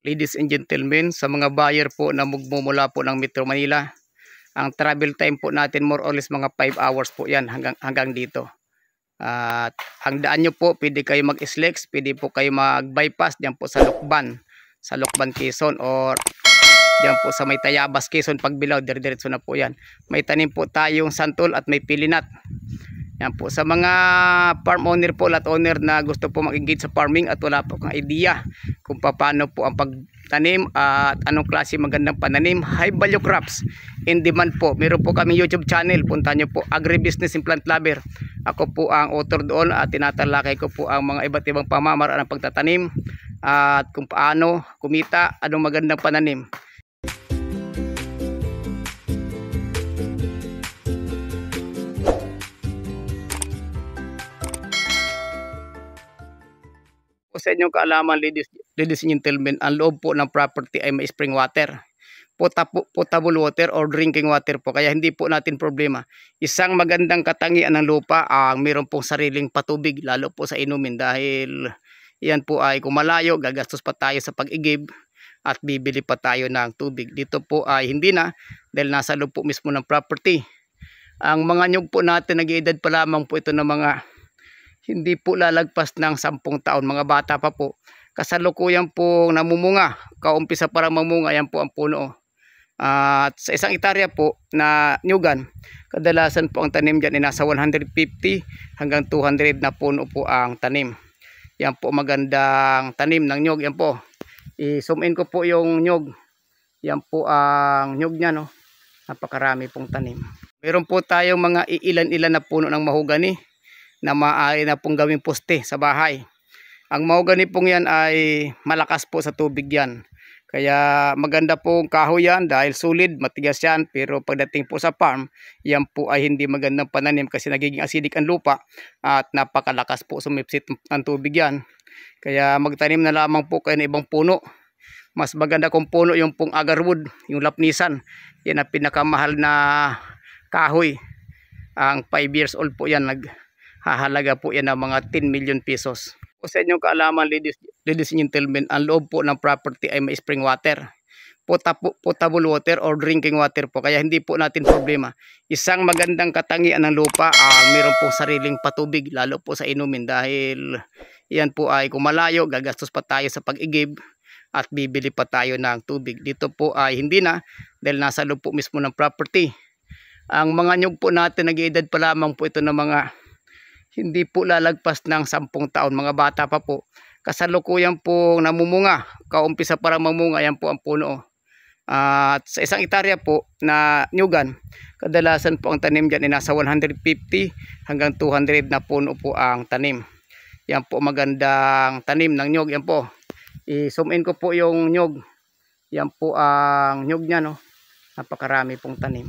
ladies and gentlemen, sa mga buyer po na magmumula po ng Metro Manila. Ang travel time po natin more or less mga 5 hours po yan hanggang dito. At ang daan nyo po, pwede kayo mag-SLEX, pwede po kayo mag-bypass diyan po sa Lucban, Quezon, or diyan po sa may Tayabas, Quezon, Pagbilao, dire-diretso na po yan. May tanim po tayong santol at may pilinat. Yan po, sa mga farm owner po, lot owner na gusto po mag-engage sa farming at wala po kang idea kung paano po ang pagtanim at anong klase magandang pananim, high value crops in demand po. Meron po kami YouTube channel, punta nyo po, Agribusiness and Plant Lover. Ako po ang author doon at tinatalakay ko po ang mga iba't ibang pamamaraan ng pagtatanim at kung paano kumita, anong magandang pananim. Sa inyong kaalaman, ladies and gentlemen, ang loob po ng property ay may spring water, potable water or drinking water po, kaya hindi po natin problema. Isang magandang katangian ng lupa ang mayroon pong sariling patubig, lalo po sa inumin, dahil yan po ay kung malayo, gagastos pa tayo sa pag-igib at bibili pa tayo ng tubig. Dito po ay hindi na, dahil nasa loob po mismo ng property. Ang mga nyug po natin, nag-edad pa lamang po ito ng mga hindi po lalagpas ng 10 taon, mga bata pa po. Kasalukuyan po namumunga, kaumpisa para mamunga, yan po ang puno. At sa isang hektarya po na nyugan, kadalasan po ang tanim dyan ay nasa 150 hanggang 200 na puno po ang tanim. Yan po magandang tanim ng nyug, yan po. I-zoom in ko po yung nyug. Yan po ang nyug niya, no. Napakarami pong tanim. Meron po tayong mga ilan-ilan na puno ng mahogani na maaari na pong gawing poste sa bahay. Ang mahogani pong yan ay malakas po sa tubig yan. Kaya maganda pong kahoy yan dahil solid, matigas yan. Pero pagdating po sa farm, yan po ay hindi magandang pananim kasi nagiging acidic ang lupa at napakalakas po sumipsit ang tubig yan. Kaya magtanim na lamang po kayo ng ibang puno. Mas maganda kung puno yung pong agarwood, yung lapnisan. Yan ang pinakamahal na kahoy. Ang 5 years old po yan, hahalaga po yan ng mga 10 million pesos. Sa inyong kaalaman, ladies and gentlemen, ang loob po ng property ay may spring water, potable water or drinking water po, kaya hindi po natin problema. Isang magandang katangian ng lupa ang mayroon pong sariling patubig, lalo po sa inumin, dahil yan po ay kung malayo, gagastos pa tayo sa pag-igib at bibili pa tayo ng tubig. Dito po ay hindi na, dahil nasa loob po mismo ng property. Ang mga nyug po natin, nag-edad pa lamang po ito ng mga hindi po lalagpas ng 10 taon, mga bata pa po. Kasalukuyan po namumunga, kaumpisa para mamunga, yan po ang puno. At sa isang hektarya po na nyugan, kadalasan po ang tanim dyan ay nasa 150 hanggang 200 na puno po ang tanim. Yan po magandang tanim ng nyug, yan po. I-zoom in ko po yung nyug. Yan po ang nyug niya, no. Napakarami pong tanim.